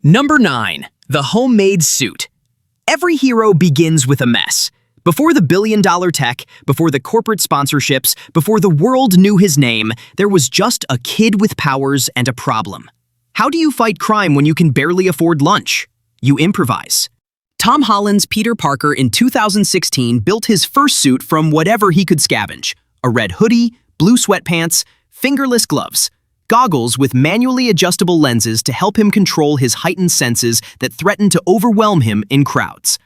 Number 9. The homemade suit. Every hero begins with a mess. Before the billion-dollar tech, before the corporate sponsorships, before the world knew his name, there was just a kid with powers and a problem. How do you fight crime when you can barely afford lunch? You improvise. Tom Holland's Peter Parker in 2016 built his first suit from whatever he could scavenge. A red hoodie, blue sweatpants, fingerless gloves. Goggles with manually adjustable lenses to help him control his heightened senses that threaten to overwhelm him in crowds.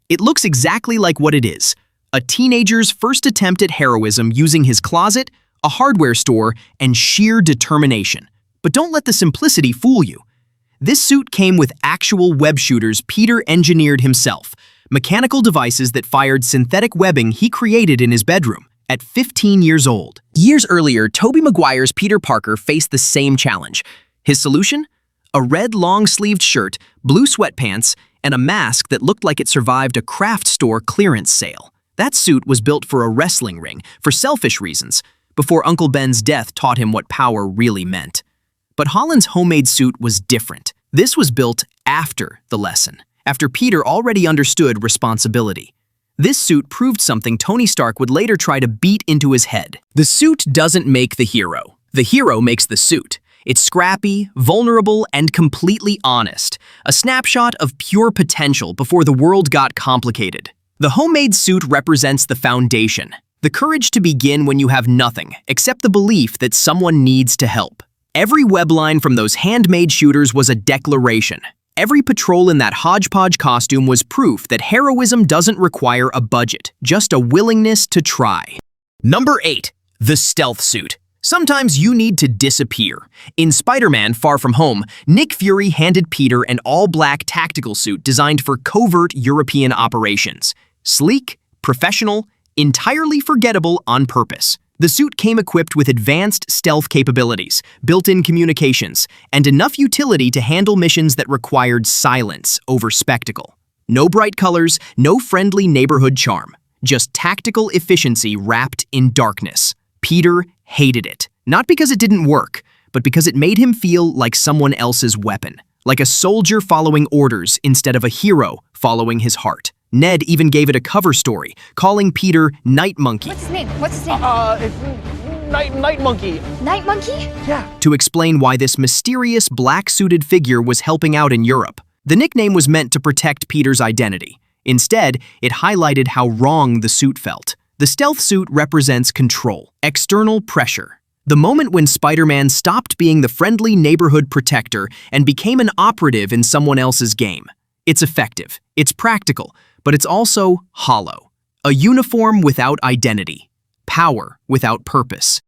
It looks exactly like what it is, a teenager's first attempt at heroism using his closet, a hardware store, and sheer determination. But don't let the simplicity fool you. This suit came with actual web shooters Peter engineered himself, mechanical devices that fired synthetic webbing he created in his bedroom. At 15 years old. Years earlier, Tobey Maguire's Peter Parker faced the same challenge. His solution? A red long-sleeved shirt, blue sweatpants, and a mask that looked like it survived a craft store clearance sale. That suit was built for a wrestling ring, for selfish reasons, before Uncle Ben's death taught him what power really meant. But Holland's homemade suit was different. This was built after the lesson, after Peter already understood responsibility. This suit proved something Tony Stark would later try to beat into his head. The suit doesn't make the hero. The hero makes the suit. It's scrappy, vulnerable, and completely honest. A snapshot of pure potential before the world got complicated. The homemade suit represents the foundation. The courage to begin when you have nothing, except the belief that someone needs to help. Every webline from those handmade shooters was a declaration. Every patrol in that hodgepodge costume was proof that heroism doesn't require a budget, just a willingness to try. Number 8. The stealth suit. Sometimes you need to disappear. In Spider-Man: Far From Home, Nick Fury handed Peter an all-black tactical suit designed for covert European operations. Sleek, professional, entirely forgettable on purpose. The suit came equipped with advanced stealth capabilities, built-in communications, and enough utility to handle missions that required silence over spectacle. No bright colors, no friendly neighborhood charm, just tactical efficiency wrapped in darkness. Peter hated it, not because it didn't work, but because it made him feel like someone else's weapon, like a soldier following orders instead of a hero following his heart. Ned even gave it a cover story, calling Peter Night Monkey. What's his name? What's his name? It's Night Monkey. Night Monkey? Yeah. To explain why this mysterious black-suited figure was helping out in Europe. The nickname was meant to protect Peter's identity. Instead, it highlighted how wrong the suit felt. The stealth suit represents control, external pressure. The moment when Spider-Man stopped being the friendly neighborhood protector and became an operative in someone else's game. It's effective, it's practical, but it's also hollow. A uniform without identity. Power without purpose.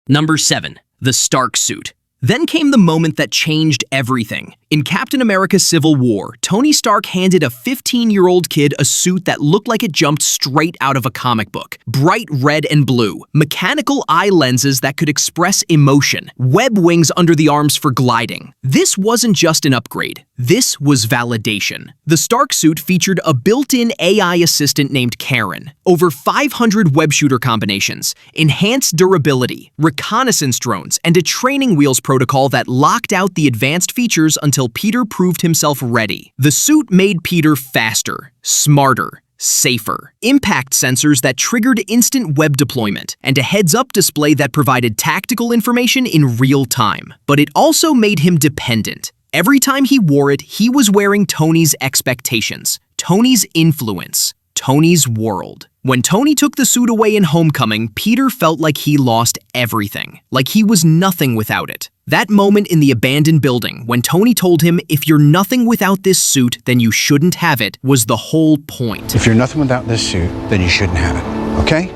Number 7. The Stark suit. Then came the moment that changed everything. In Captain America: Civil War, Tony Stark handed a 15-year-old kid a suit that looked like it jumped straight out of a comic book. Bright red and blue, mechanical eye lenses that could express emotion, web wings under the arms for gliding. This wasn't just an upgrade. This was validation. The Stark suit featured a built-in AI assistant named Karen, over 500 web shooter combinations, enhanced durability, reconnaissance drones, and a training wheels protocol that locked out the advanced features until Peter proved himself ready. The suit made Peter faster, smarter, safer. Impact sensors that triggered instant web deployment, and a heads-up display that provided tactical information in real time. But it also made him dependent. Every time he wore it, he was wearing Tony's expectations, Tony's influence, Tony's world. When Tony took the suit away in Homecoming, Peter felt like he lost everything, like he was nothing without it. That moment in the abandoned building, when Tony told him, "If you're nothing without this suit, then you shouldn't have it," was the whole point. If you're nothing without this suit, then you shouldn't have it, okay?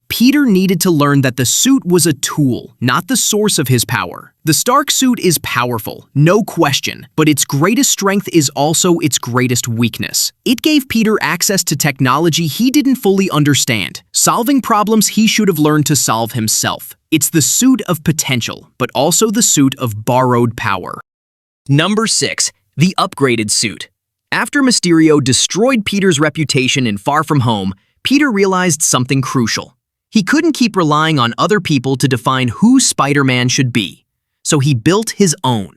Peter needed to learn that the suit was a tool, not the source of his power. The Stark suit is powerful, no question, but its greatest strength is also its greatest weakness. It gave Peter access to technology he didn't fully understand, solving problems he should have learned to solve himself. It's the suit of potential, but also the suit of borrowed power. Number 6. The upgraded suit. After Mysterio destroyed Peter's reputation in Far From Home, Peter realized something crucial. He couldn't keep relying on other people to define who Spider-Man should be, so he built his own.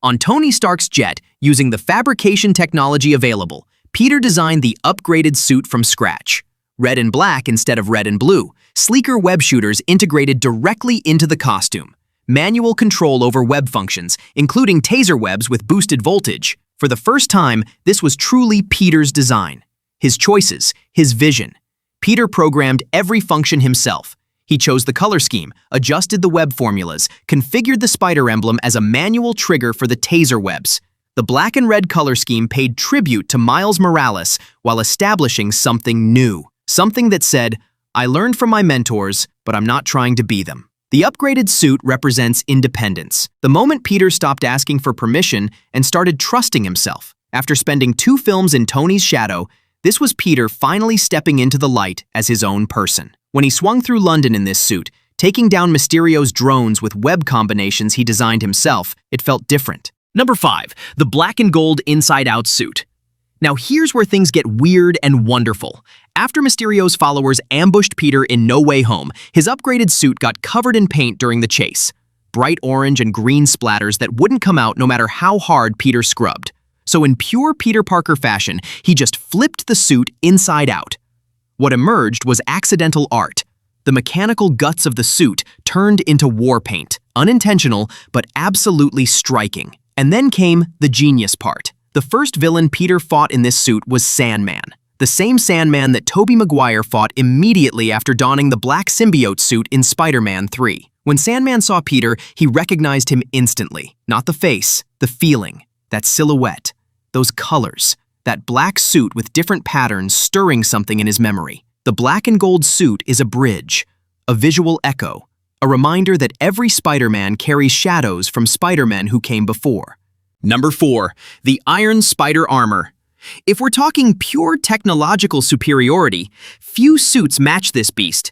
On Tony Stark's jet, Using the fabrication technology available, Peter designed the upgraded suit from scratch. Red and black instead of red and blue, sleeker web shooters integrated directly into the costume. Manual control over web functions, including taser webs with boosted voltage. For the first time, this was truly Peter's design. His choices, his vision. Peter programmed every function himself. He chose the color scheme, adjusted the web formulas, configured the spider emblem as a manual trigger for the taser webs. The black and red color scheme paid tribute to Miles Morales while establishing something new. Something that said, "I learned from my mentors, but I'm not trying to be them." The upgraded suit represents independence. The moment Peter stopped asking for permission and started trusting himself. After spending 2 films in Tony's shadow, this was Peter finally stepping into the light as his own person. When he swung through London in this suit, taking down Mysterio's drones with web combinations he designed himself, it felt different. Number 5. The black and gold inside-out suit. Now here's where things get weird and wonderful. After Mysterio's followers ambushed Peter in No Way Home, his upgraded suit got covered in paint during the chase. Bright orange and green splatters that wouldn't come out no matter how hard Peter scrubbed. So in pure Peter Parker fashion, he just flipped the suit inside out. What emerged was accidental art. The mechanical guts of the suit turned into war paint. Unintentional, but absolutely striking. And then came the genius part. The first villain Peter fought in this suit was Sandman. The same Sandman that Tobey Maguire fought immediately after donning the black symbiote suit in Spider-Man 3. When Sandman saw Peter, he recognized him instantly. Not the face, the feeling, that silhouette, those colors, that black suit with different patterns stirring something in his memory. The black and gold suit is a bridge, a visual echo, a reminder that every Spider-Man carries shadows from Spider-Men who came before. Number 4. The Iron Spider Armor. If we're talking pure technological superiority, few suits match this beast.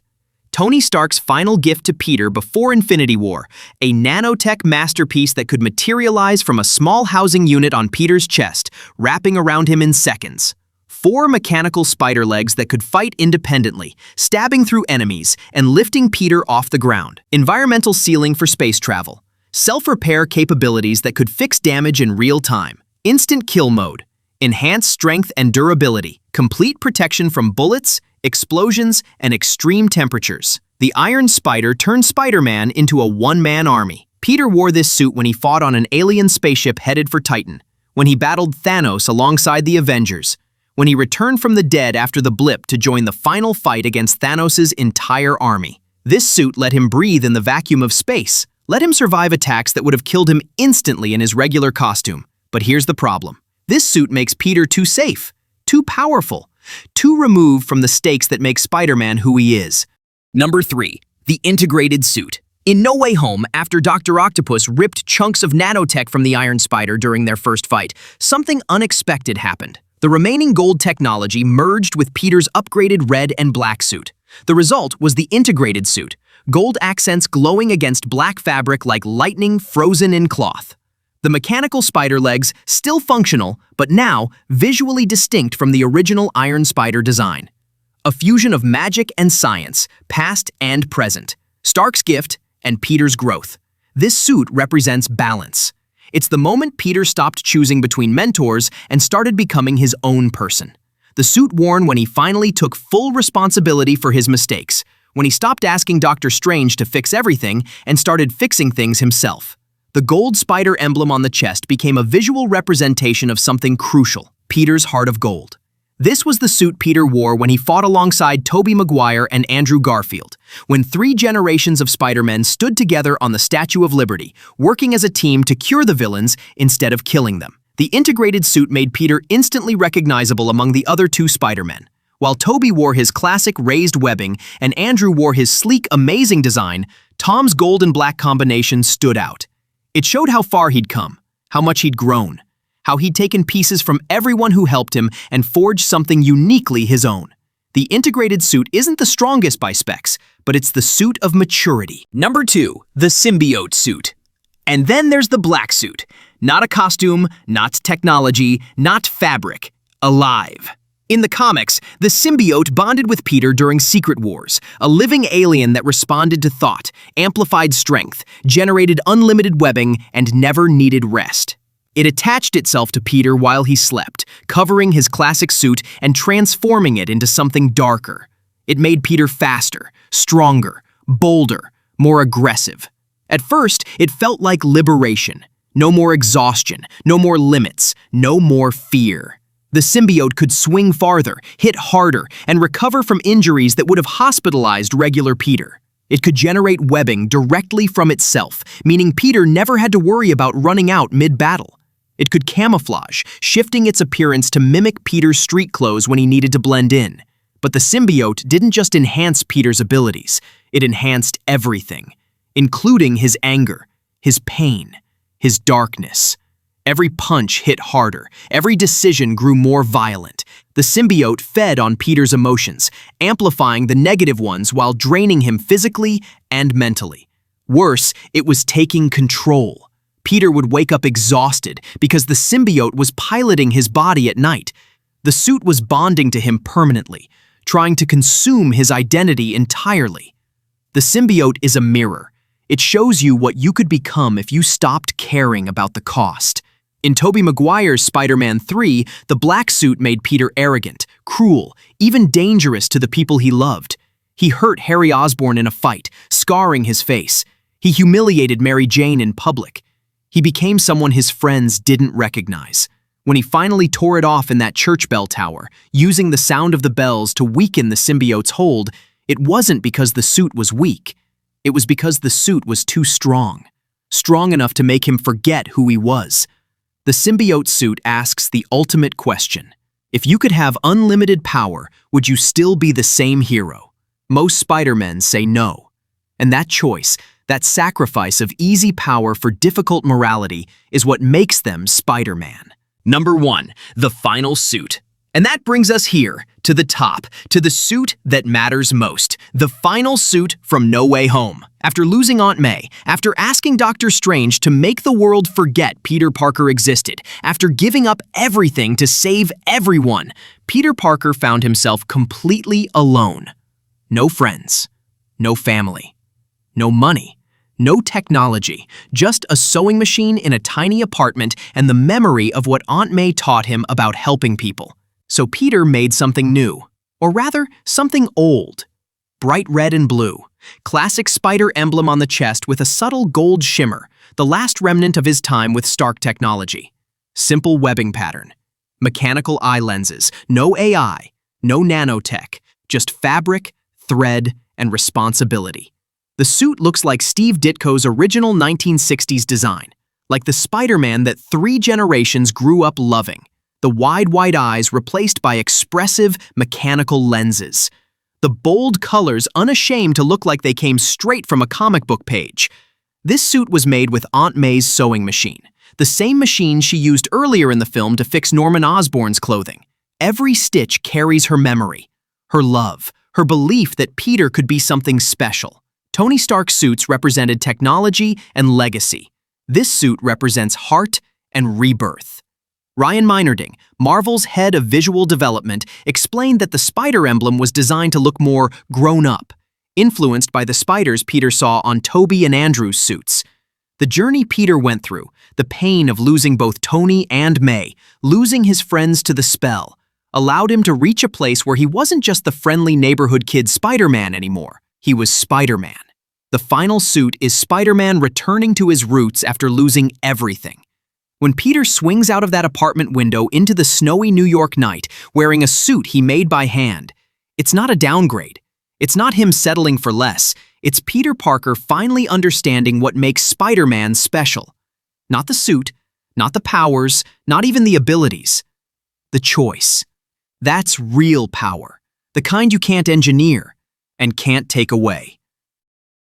Tony Stark's final gift to Peter before Infinity War, a nanotech masterpiece that could materialize from a small housing unit on Peter's chest, wrapping around him in seconds. 4 mechanical spider legs that could fight independently, stabbing through enemies and lifting Peter off the ground. Environmental sealing for space travel. Self-repair capabilities that could fix damage in real time. Instant kill mode. Enhanced strength and durability. Complete protection from bullets, explosions, and extreme temperatures. The Iron Spider turned Spider-Man into a one-man army. Peter wore this suit when he fought on an alien spaceship headed for Titan, when he battled Thanos alongside the Avengers, when he returned from the dead after the blip to join the final fight against Thanos' entire army. This suit let him breathe in the vacuum of space, let him survive attacks that would have killed him instantly in his regular costume. But here's the problem. This suit makes Peter too safe, too powerful, too removed from the stakes that make Spider-Man who he is. Number 3. The integrated suit. In No Way Home, after Dr. Octopus ripped chunks of nanotech from the Iron Spider during their first fight, something unexpected happened. The remaining gold technology merged with Peter's upgraded red and black suit. The result was the integrated suit, gold accents glowing against black fabric like lightning frozen in cloth. The mechanical spider legs, still functional, but now visually distinct from the original Iron Spider design. A fusion of magic and science, past and present. Stark's gift and Peter's growth. This suit represents balance. It's the moment Peter stopped choosing between mentors and started becoming his own person. The suit worn when he finally took full responsibility for his mistakes, when he stopped asking Dr. Strange to fix everything and started fixing things himself. The gold spider emblem on the chest became a visual representation of something crucial, Peter's heart of gold. This was the suit Peter wore when he fought alongside Tobey Maguire and Andrew Garfield, when 3 generations of Spider-Men stood together on the Statue of Liberty, working as a team to cure the villains instead of killing them. The integrated suit made Peter instantly recognizable among the other 2 Spider-Men. While Tobey wore his classic raised webbing and Andrew wore his sleek, amazing design, Tom's gold and black combination stood out. It showed how far he'd come, how much he'd grown, how he'd taken pieces from everyone who helped him and forged something uniquely his own. The integrated suit isn't the strongest by specs, but it's the suit of maturity. Number 2, the Symbiote suit. And then there's the black suit. Not a costume, not technology, not fabric. Alive. In the comics, the Symbiote bonded with Peter during Secret Wars, a living alien that responded to thought, amplified strength, generated unlimited webbing, and never needed rest. It attached itself to Peter while he slept, covering his classic suit and transforming it into something darker. It made Peter faster, stronger, bolder, more aggressive. At first, it felt like liberation. No more exhaustion, no more limits, no more fear. The symbiote could swing farther, hit harder, and recover from injuries that would have hospitalized regular Peter. It could generate webbing directly from itself, meaning Peter never had to worry about running out mid-battle. It could camouflage, shifting its appearance to mimic Peter's street clothes when he needed to blend in. But the symbiote didn't just enhance Peter's abilities, it enhanced everything, including his anger, his pain, his darkness. Every punch hit harder, every decision grew more violent. The symbiote fed on Peter's emotions, amplifying the negative ones while draining him physically and mentally. Worse, it was taking control. Peter would wake up exhausted because the symbiote was piloting his body at night. The suit was bonding to him permanently, trying to consume his identity entirely. The symbiote is a mirror. It shows you what you could become if you stopped caring about the cost. In Tobey Maguire's Spider-Man 3, the black suit made Peter arrogant, cruel, even dangerous to the people he loved. He hurt Harry Osborn in a fight, scarring his face. He humiliated Mary Jane in public. He became someone his friends didn't recognize. When he finally tore it off in that church bell tower, using the sound of the bells to weaken the symbiote's hold, it wasn't because the suit was weak. It was because the suit was too strong. Strong enough to make him forget who he was. The symbiote suit asks the ultimate question. If you could have unlimited power, would you still be the same hero? Most Spider-Men say no. And that choice, that sacrifice of easy power for difficult morality, is what makes them Spider-Man. Number 1, the final suit. And that brings us here, to the top, to the suit that matters most, the final suit from No Way Home. After losing Aunt May, after asking Doctor Strange to make the world forget Peter Parker existed, after giving up everything to save everyone, Peter Parker found himself completely alone. No friends, no family, no money. No technology, just a sewing machine in a tiny apartment and the memory of what Aunt May taught him about helping people. So Peter made something new, or rather, something old. Bright red and blue, classic spider emblem on the chest with a subtle gold shimmer, the last remnant of his time with Stark technology. Simple webbing pattern, mechanical eye lenses, no AI, no nanotech, just fabric, thread, and responsibility. The suit looks like Steve Ditko's original 1960s design, like the Spider-Man that 3 generations grew up loving. The wide, white eyes replaced by expressive, mechanical lenses. The bold colors unashamed to look like they came straight from a comic book page. This suit was made with Aunt May's sewing machine, the same machine she used earlier in the film to fix Norman Osborn's clothing. Every stitch carries her memory, her love, her belief that Peter could be something special. Tony Stark's suits represented technology and legacy. This suit represents heart and rebirth. Ryan Meinerding, Marvel's head of visual development, explained that the spider emblem was designed to look more grown-up, influenced by the spiders Peter saw on Tobey and Andrew's suits. The journey Peter went through, the pain of losing both Tony and May, losing his friends to the spell, allowed him to reach a place where he wasn't just the friendly neighborhood kid Spider-Man anymore. He was Spider-Man. The final suit is Spider-Man returning to his roots after losing everything. When Peter swings out of that apartment window into the snowy New York night, wearing a suit he made by hand, it's not a downgrade. It's not him settling for less. It's Peter Parker finally understanding what makes Spider-Man special. Not the suit, not the powers, not even the abilities. The choice. That's real power. The kind you can't engineer and can't take away.